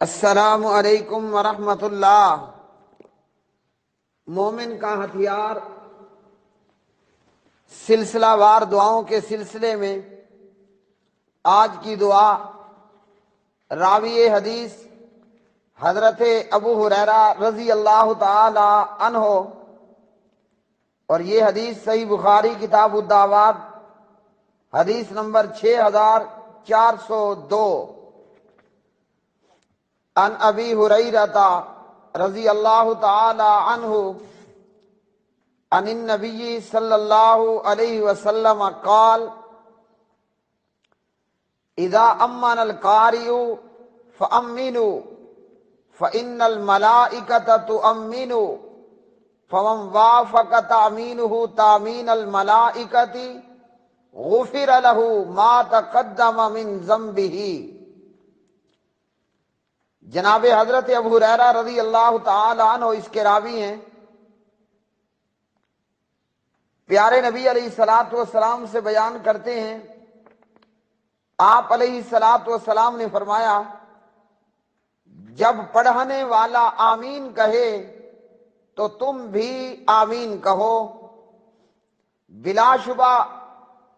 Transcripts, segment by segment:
السلام علیکم ورحمۃ اللہ۔ مومن کا ہتھیار سلسلہ وار دعاؤں کے سلسلے میں آج کی دعا راوی حدیث حضرت ابو ہریرہ رضی اللہ تعالی عنہ، اور یہ حدیث صحیح بخاری کتاب الدعوات حدیث نمبر 6402، عن ابی ہریرہ رضی اللہ تعالی عنہ عن النبی صلی اللہ علیہ وسلم قال اذا امن القارئ فامنوا فان الملائکۃ تؤمن فمن وافق تأمینہ تأمین الملائکۃ غفر له ما تقدم من ذنبہ۔ جناب حضرت ابو ہریرہ رضی اللہ تعالی عنہ اس کے راوی ہیں۔ پیارے نبی علیہ الصلوۃ والسلام سے بیان کرتے ہیں، آپ علیہ الصلوۃ والسلام نے فرمایا، جب پڑھنے والا آمین کہے تو تم بھی آمین کہو۔ بلا شبہ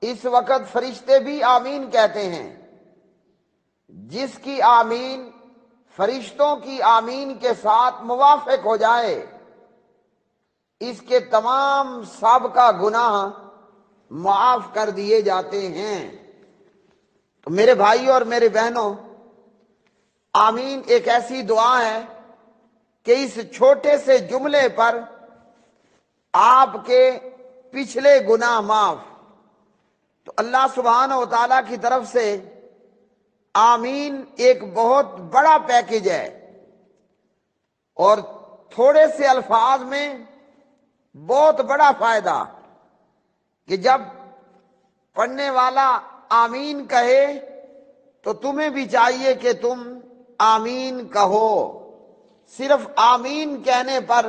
اس وقت فرشتے بھی آمین کہتے ہیں۔ جس کی آمین فرشتوں کی آمین کے ساتھ موافق ہو جائے، اس کے تمام سابقہ گناہ معاف کر دیے جاتے ہیں۔ تو میرے بھائی اور میرے بہنوں، آمین ایک ایسی دعا ہے کہ اس چھوٹے سے جملے پر آپ کے پچھلے گناہ معاف۔ تو اللہ سبحانہ و تعالیٰ کی طرف سے آمین ایک بہت بڑا پیکج ہے، اور تھوڑے سے الفاظ میں بہت بڑا فائدہ، کہ جب پڑھنے والا آمین کہے تو تمہیں بھی چاہیے کہ تم آمین کہو۔ صرف آمین کہنے پر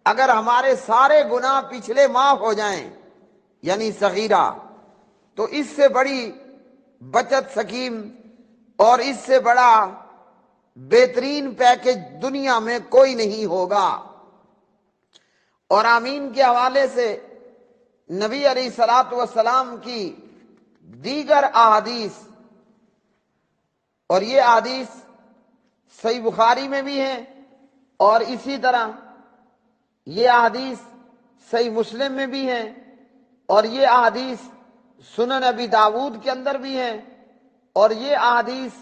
اگر ہمارے سارے گناہ پچھلے معاف ہو جائیں، یعنی صغیرہ، تو اس سے بڑی بچت سکیم اور اس سے بڑا بہترین پیکج دنیا میں کوئی نہیں ہوگا۔ اور آمین کے حوالے سے نبی علیہ الصلوۃ والسلام کی دیگر احادیث، اور یہ احادیث صحیح بخاری میں بھی ہیں، اور اسی طرح یہ احادیث صحیح مسلم میں بھی ہیں، اور یہ احادیث سنن ابی داود کے اندر بھی ہیں، اور یہ احادیث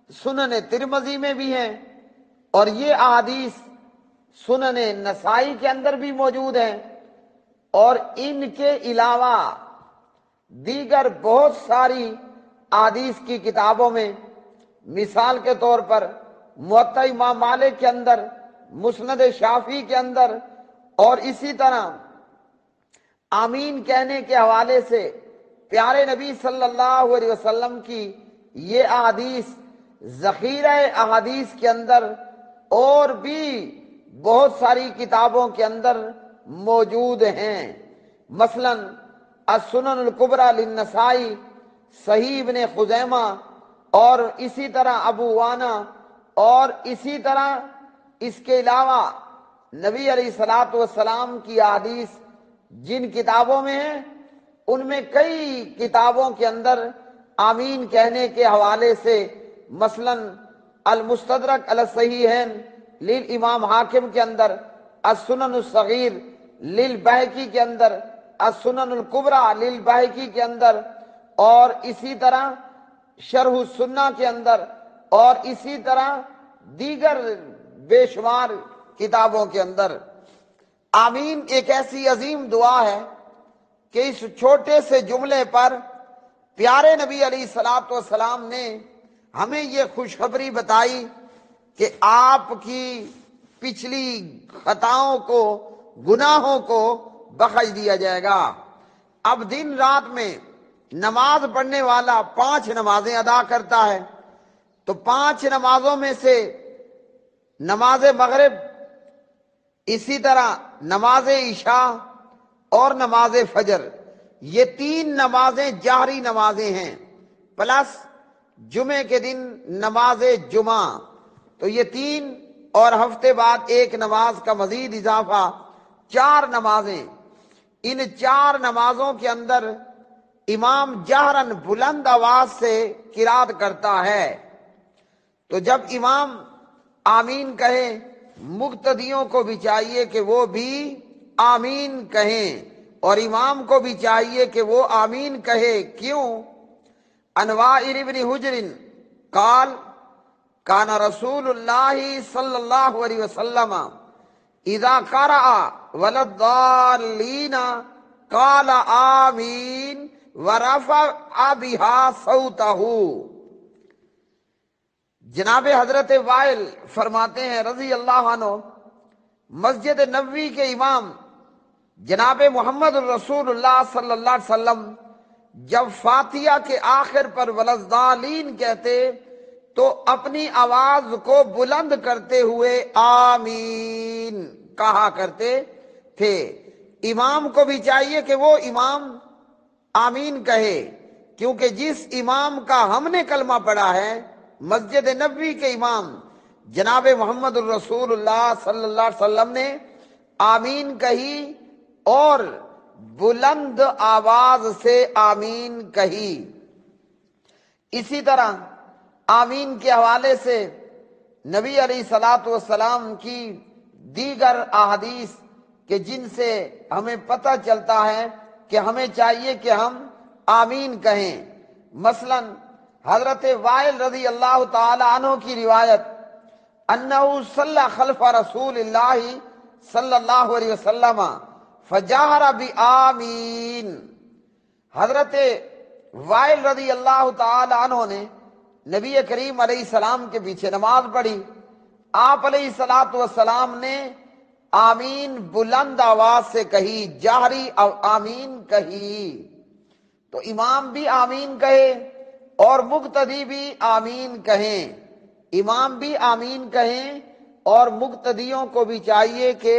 سنن ترمذی میں بھی ہیں، اور یہ احادیث سنن نسائی کے اندر بھی موجود ہیں، اور ان کے علاوہ دیگر بہت ساری احادیث کی کتابوں میں، مثال کے طور پر موطا امام مالک کے اندر، مسند شافعی کے اندر، اور اسی طرح آمین کہنے کے حوالے سے پیارے نبی صلی اللہ علیہ وسلم کی یہ احادیث ذخیرہ احادیث کے اندر اور بھی بہت ساری کتابوں کے اندر موجود ہیں۔ مثلا السنن الکبریٰ للنسائی، صحیح ابن خزیمہ، اور اسی طرح ابو وانا، اور اسی طرح اس کے علاوہ نبی علیہ الصلوۃ والسلام کی احادیث جن کتابوں میں ہیں، ان میں کئی کتابوں کے اندر آمین کہنے کے حوالے سے، مثلا المستدرک علی الصحیحین للامام حاکم کے اندر، السنن الصغیر للبیہقی کے اندر، السنن الکبریٰ للبیہقی کے اندر، اور اسی طرح شرح السنہ کے اندر، اور اسی طرح دیگر بے شمار کتابوں کے اندر۔ آمین ایک ایسی عظیم دعا ہے کہ اس چھوٹے سے جملے پر پیارے نبی علیہ الصلوۃ والسلام نے ہمیں یہ خوشخبری بتائی کہ آپ کی پچھلی خطاؤں کو، گناہوں کو بخش دیا جائے گا۔ اب دن رات میں نماز پڑھنے والا 5 نمازیں ادا کرتا ہے، تو 5 نمازوں میں سے نماز مغرب، اسی طرح نماز عشاء اور نماز فجر، یہ 3 نمازیں جہری نمازیں ہیں، پلس جمعے کے دن نماز جمعہ، تو یہ 3 اور ہفتے بعد ایک نماز کا مزید اضافہ، 4 نمازیں۔ ان 4 نمازوں کے اندر امام جہرن بلند آواز سے قرات کرتا ہے۔ تو جب امام آمین کہے، مقتدیوں کو بھی چاہیے کہ وہ بھی آمین کہیں، اور امام کو بھی چاہیے کہ وہ آمین کہے۔ کیوں؟ عن وائل بن حجر قال کان رسول اللہ صلی اللہ علیہ وسلم اذا قرأ ولا الضالین قال آمین ورفع بها صوتہ۔ جناب حضرت وائل فرماتے ہیں رضی اللہ عنہ، مسجد نبوی کے امام جناب محمد الرسول اللہ صلی اللہ علیہ وسلم جب فاتحہ کے آخر پر ولضالین کہتے تو اپنی آواز کو بلند کرتے ہوئے آمین کہا کرتے تھے۔ امام کو بھی چاہیے کہ وہ امام آمین کہے، کیونکہ جس امام کا ہم نے کلمہ پڑھا ہے، مسجد نبوی کے امام جناب محمد الرسول اللہ صلی اللہ علیہ وسلم نے آمین کہی اور بلند آواز سے آمین کہی۔ اسی طرح آمین کے حوالے سے نبی علیہ الصلوۃ والسلام کی دیگر احادیث کہ جن سے ہمیں پتہ چلتا ہے کہ ہمیں چاہیے کہ ہم آمین کہیں۔ مثلا حضرت وائل رضی اللہ تعالی عنہ کی روایت، انہ صلی خلف رسول اللہ صلی اللہ علیہ وسلم فجہر بآمین۔ حضرت وائل رضی اللہ تعالی عنہ نے نبی کریم علیہ السلام کے پیچھے نماز پڑھی، آپ علیہ الصلوۃ والسلام نے آمین بلند آواز سے کہی، جہری آمین کہی۔ تو امام بھی آمین کہے اور مقتدی بھی آمین کہیں، امام بھی آمین کہیں اور مقتدیوں کو بھی چاہیے کہ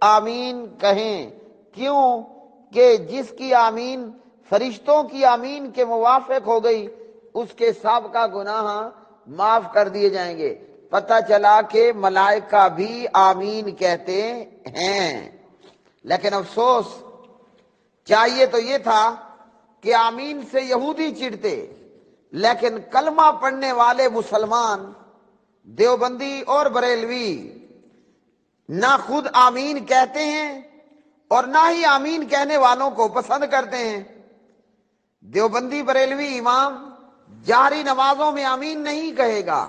آمین کہیں۔ کیوں کہ جس کی آمین فرشتوں کی آمین کے موافق ہو گئی، اس کے سابقہ گناہ معاف کر دیے جائیں گے۔ پتہ چلا کہ ملائکہ بھی آمین کہتے ہیں۔ لیکن افسوس، چاہیے تو یہ تھا کہ آمین سے یہودی چڑھتے، لیکن کلمہ پڑھنے والے مسلمان دیوبندی اور بریلوی نہ خود آمین کہتے ہیں اور نہ ہی آمین کہنے والوں کو پسند کرتے ہیں۔ دیوبندی بریلوی امام جہری نمازوں میں آمین نہیں کہے گا،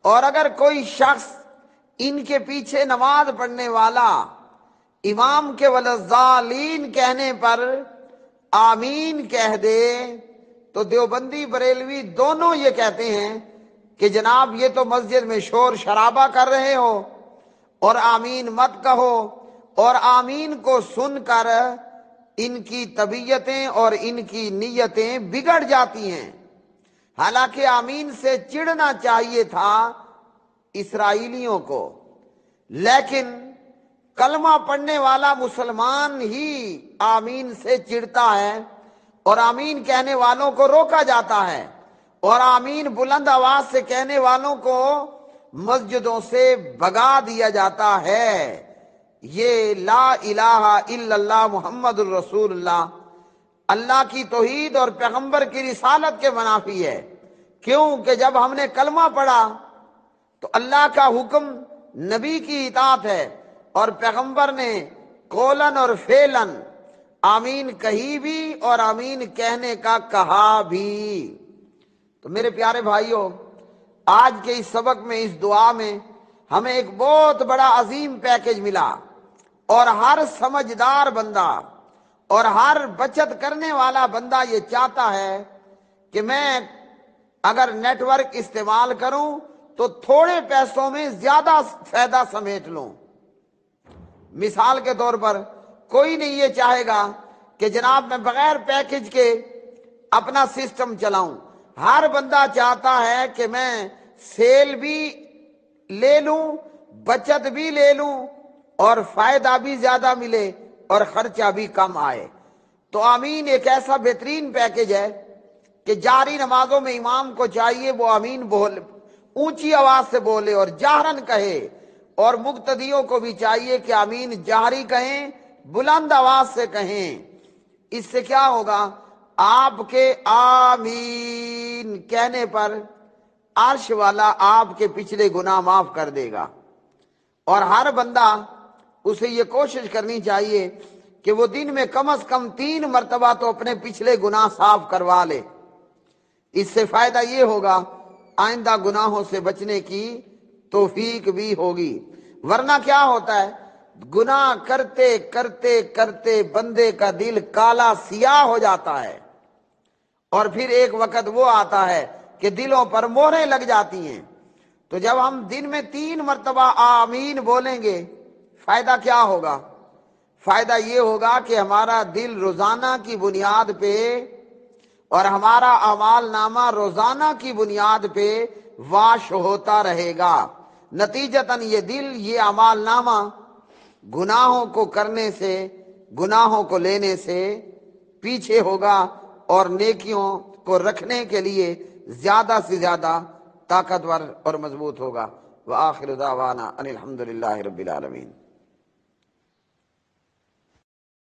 اور اگر کوئی شخص ان کے پیچھے نماز پڑھنے والا امام کے ولضالین کہنے پر آمین کہہ دے تو دیوبندی بریلوی دونوں یہ کہتے ہیں کہ جناب یہ تو مسجد میں شور شرابہ کر رہے ہو اور آمین مت کہو، اور آمین کو سن کر ان کی طبیعتیں اور ان کی نیتیں بگڑ جاتی ہیں۔ حالانکہ آمین سے چڑھنا چاہیے تھا اسرائیلیوں کو، لیکن کلمہ پڑھنے والا مسلمان ہی آمین سے چڑھتا ہے اور آمین کہنے والوں کو روکا جاتا ہے، اور آمین بلند آواز سے کہنے والوں کو مسجدوں سے بھگا دیا جاتا ہے۔ یہ لا الہ الا اللہ محمد الرسول اللہ، اللہ کی توحید اور پیغمبر کی رسالت کے منافی ہے۔ کیوں کہ جب ہم نے کلمہ پڑھا تو اللہ کا حکم نبی کی اطاعت ہے، اور پیغمبر نے قولن اور فعلن آمین کہی بھی اور آمین کہنے کا کہا بھی۔ تو میرے پیارے بھائیوں، آج کے اس سبق میں، اس دعا میں ہمیں ایک بہت بڑا عظیم پیکج ملا، اور ہر سمجھدار بندہ اور ہر بچت کرنے والا بندہ یہ چاہتا ہے کہ میں اگر نیٹ ورک استعمال کروں تو تھوڑے پیسوں میں زیادہ فائدہ سمیٹ لوں۔ مثال کے طور پر کوئی نہیں یہ چاہے گا کہ جناب میں بغیر پیکج کے اپنا سسٹم چلاؤں۔ ہر بندہ چاہتا ہے کہ میں سیل بھی لے لوں، بچت بھی لے لوں، اور فائدہ بھی زیادہ ملے اور خرچہ بھی کم آئے۔ تو آمین ایک ایسا بہترین پیکج ہے کہ جاری نمازوں میں امام کو چاہیے وہ آمین بول اونچی آواز سے بولے اور جہرن کہے، اور مقتدیوں کو بھی چاہیے کہ آمین جہری کہیں، بلند آواز سے کہیں۔ اس سے کیا ہوگا؟ آپ کے آمین کہنے پر عرش والا آپ کے پچھلے گناہ معاف کر دے گا۔ اور ہر بندہ اسے یہ کوشش کرنی چاہیے کہ وہ دن میں کم از کم 3 مرتبہ تو اپنے پچھلے گناہ صاف کروا لے۔ اس سے فائدہ یہ ہوگا آئندہ گناہوں سے بچنے کی توفیق بھی ہوگی۔ ورنہ کیا ہوتا ہے، گناہ کرتے کرتے کرتے بندے کا دل کالا سیاہ ہو جاتا ہے، اور پھر ایک وقت وہ آتا ہے کہ دلوں پر مہریں لگ جاتی ہیں۔ تو جب ہم دن میں 3 مرتبہ آمین بولیں گے، فائدہ کیا ہوگا؟ فائدہ یہ ہوگا کہ ہمارا دل روزانہ کی بنیاد پہ اور ہمارا اعمال نامہ روزانہ کی بنیاد پہ واش ہوتا رہے گا۔ نتیجتاً یہ دل، یہ اعمال نامہ گناہوں کو کرنے سے، گناہوں کو لینے سے پیچھے ہوگا، اور نیکیوں کو رکھنے کے لیے زیادہ سے زیادہ طاقتور اور مضبوط ہوگا۔ وآخر دعوانا ان الحمد للہ رب العالمین۔